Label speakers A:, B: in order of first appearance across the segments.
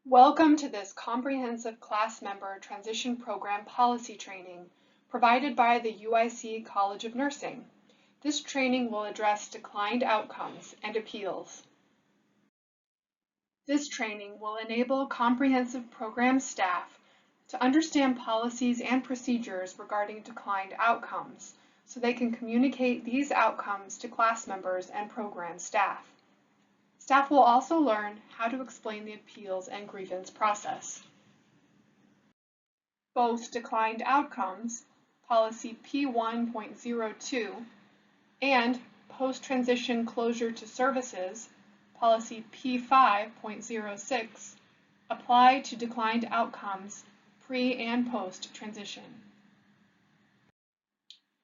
A: Welcome to this comprehensive class member transition program policy training provided by the UIC College of Nursing. This training will address declined outcomes and appeals. This training will enable comprehensive program staff to understand policies and procedures regarding declined outcomes so they can communicate these outcomes to class members and program staff. Staff will also learn how to explain the appeals and grievance process. Both declined outcomes, policy P1.02, and post-transition closure to services, policy P5.06, apply to declined outcomes pre and post-transition.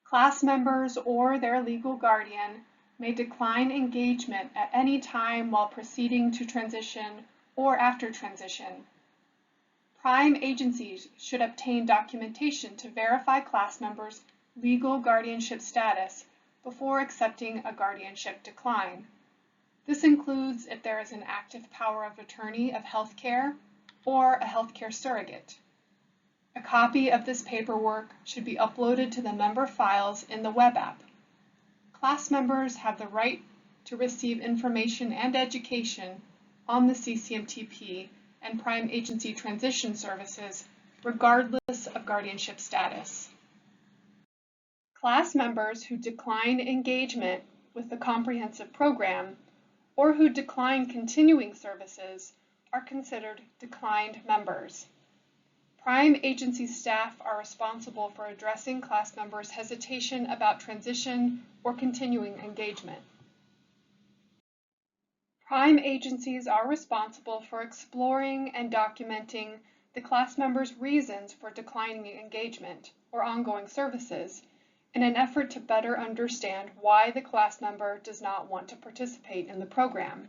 A: Class members or their legal guardian may decline engagement at any time while proceeding to transition or after transition. Prime agencies should obtain documentation to verify class members' legal guardianship status before accepting a guardianship decline. This includes if there is an active power of attorney of healthcare or a healthcare surrogate. A copy of this paperwork should be uploaded to the member files in the web app. Class members have the right to receive information and education on the CCMTP and Prime Agency Transition Services, regardless of guardianship status. Class members who decline engagement with the comprehensive program or who decline continuing services are considered declined members. Prime agency staff are responsible for addressing class members' hesitation about transition or continuing engagement. Prime agencies are responsible for exploring and documenting the class members' reasons for declining engagement or ongoing services in an effort to better understand why the class member does not want to participate in the program.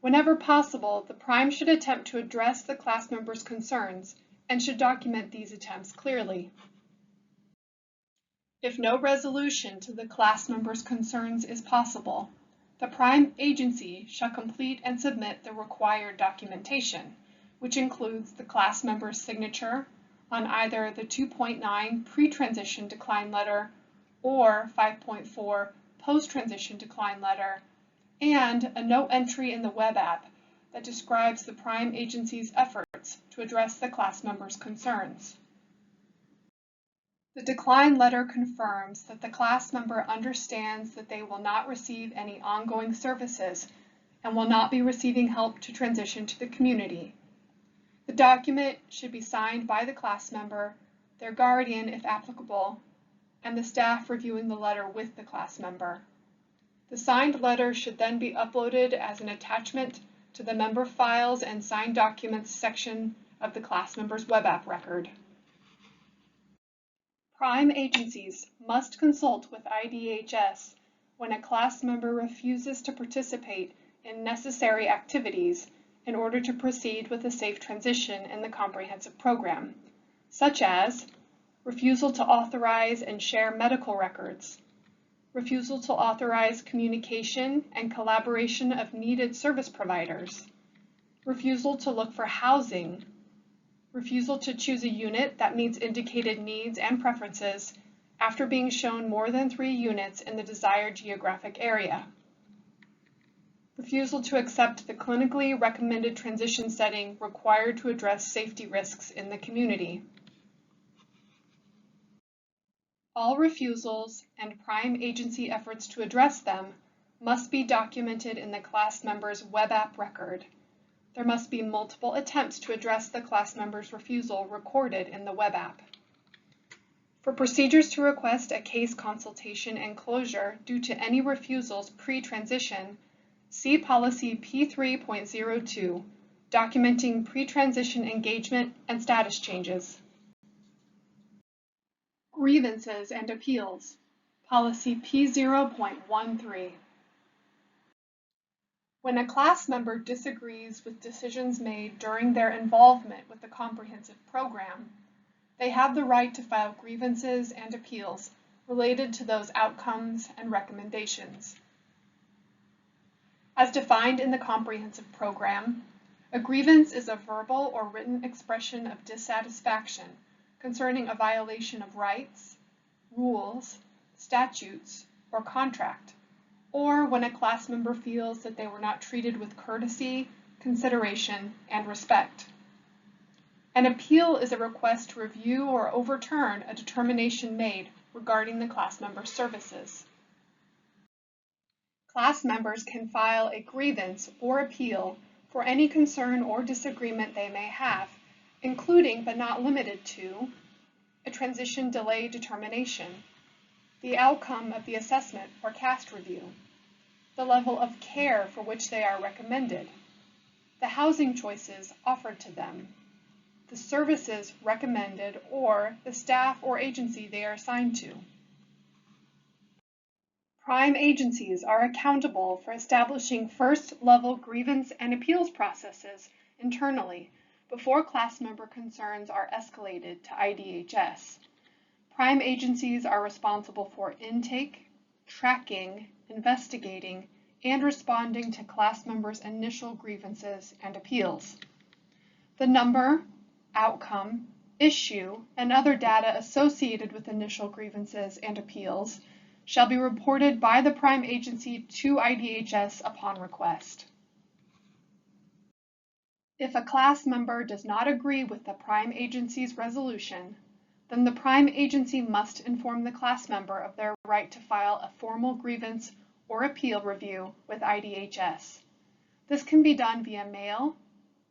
A: Whenever possible, the Prime should attempt to address the class member's concerns and should document these attempts clearly. If no resolution to the class member's concerns is possible, the Prime agency shall complete and submit the required documentation, which includes the class member's signature on either the 2.9 pre-transition decline letter or 5.4 post-transition decline letter, and a note entry in the web app that describes the Prime agency's efforts to address the class member's concerns. The decline letter confirms that the class member understands that they will not receive any ongoing services and will not be receiving help to transition to the community. The document should be signed by the class member, their guardian if applicable, and the staff reviewing the letter with the class member. The signed letter should then be uploaded as an attachment to the member files and signed documents section of the class member's web app record. Prime agencies must consult with IDHS when a class member refuses to participate in necessary activities in order to proceed with a safe transition in the comprehensive program, such as refusal to authorize and share medical records, refusal to authorize communication and collaboration of needed service providers, refusal to look for housing, refusal to choose a unit that meets indicated needs and preferences after being shown more than 3 units in the desired geographic area, refusal to accept the clinically recommended transition setting required to address safety risks in the community. All refusals and Prime agency efforts to address them must be documented in the class member's web app record. There must be multiple attempts to address the class member's refusal recorded in the web app. For procedures to request a case consultation and closure due to any refusals pre-transition, see policy P3.02, documenting pre-transition engagement and status changes. Grievances and appeals, policy P0.13. When a class member disagrees with decisions made during their involvement with the comprehensive program, they have the right to file grievances and appeals related to those outcomes and recommendations. As defined in the comprehensive program, A grievance is a verbal or written expression of dissatisfaction concerning a violation of rights, rules, statutes, or contract, or when a class member feels that they were not treated with courtesy, consideration, and respect. An appeal is a request to review or overturn a determination made regarding the class member's services. Class members can file a grievance or appeal for any concern or disagreement they may have, including but not limited to a transition delay determination, the outcome of the assessment or CAST review, the level of care for which they are recommended, the housing choices offered to them, the services recommended, or the staff or agency they are assigned to. Prime agencies are accountable for establishing first-level grievance and appeals processes internally before class member concerns are escalated to IDHS. Prime agencies are responsible for intake, tracking, investigating, and responding to class members' initial grievances and appeals. The number, outcome, issue, and other data associated with initial grievances and appeals shall be reported by the prime agency to IDHS upon request. If a class member does not agree with the prime agency's resolution, then the prime agency must inform the class member of their right to file a formal grievance or appeal review with IDHS. This can be done via mail,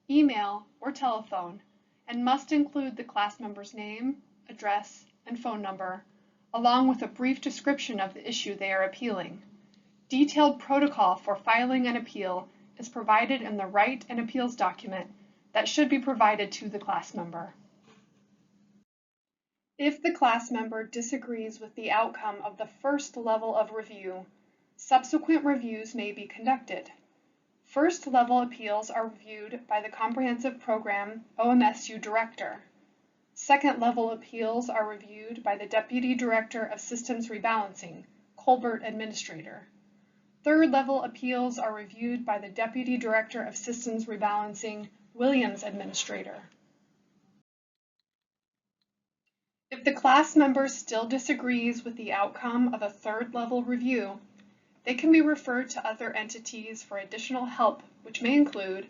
A: email, or telephone, and must include the class member's name, address, and phone number, along with a brief description of the issue they are appealing. Detailed protocol for filing an appeal is provided in the right and appeals document that should be provided to the class member. If the class member disagrees with the outcome of the first level of review, subsequent reviews may be conducted. First level appeals are reviewed by the Comprehensive Program OMSU Director. Second level appeals are reviewed by the Deputy Director of Systems Rebalancing, Colbert Administrator. Third level appeals are reviewed by the Deputy Director of Systems Rebalancing, Williams Administrator. If the class member still disagrees with the outcome of a third level review, they can be referred to other entities for additional help, which may include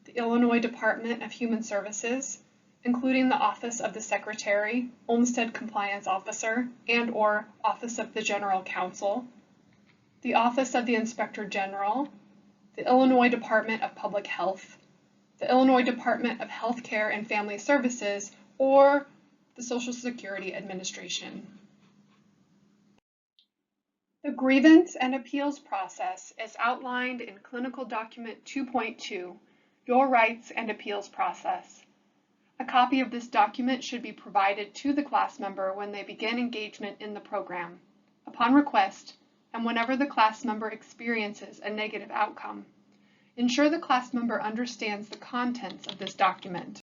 A: the Illinois Department of Human Services, including the Office of the Secretary, Olmstead Compliance Officer, and/or Office of the General Counsel, the Office of the Inspector General, the Illinois Department of Public Health, the Illinois Department of Healthcare and Family Services, or the Social Security Administration. The grievance and appeals process is outlined in Clinical Document 2.2, Your Rights and Appeals Process. A copy of this document should be provided to the class member when they begin engagement in the program, upon request, and whenever the class member experiences a negative outcome. Ensure the class member understands the contents of this document.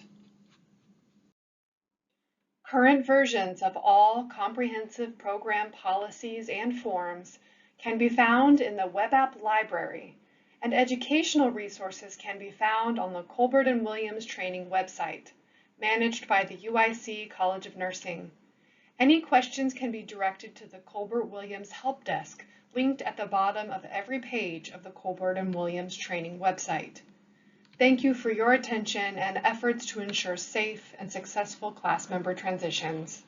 A: Current versions of all comprehensive program policies and forms can be found in the web app library, and educational resources can be found on the Colbert-Williams training website, managed by the UIC College of Nursing. Any questions can be directed to the Colbert-Williams Help Desk, linked at the bottom of every page of the Colbert-Williams training website. Thank you for your attention and efforts to ensure safe and successful class member transitions.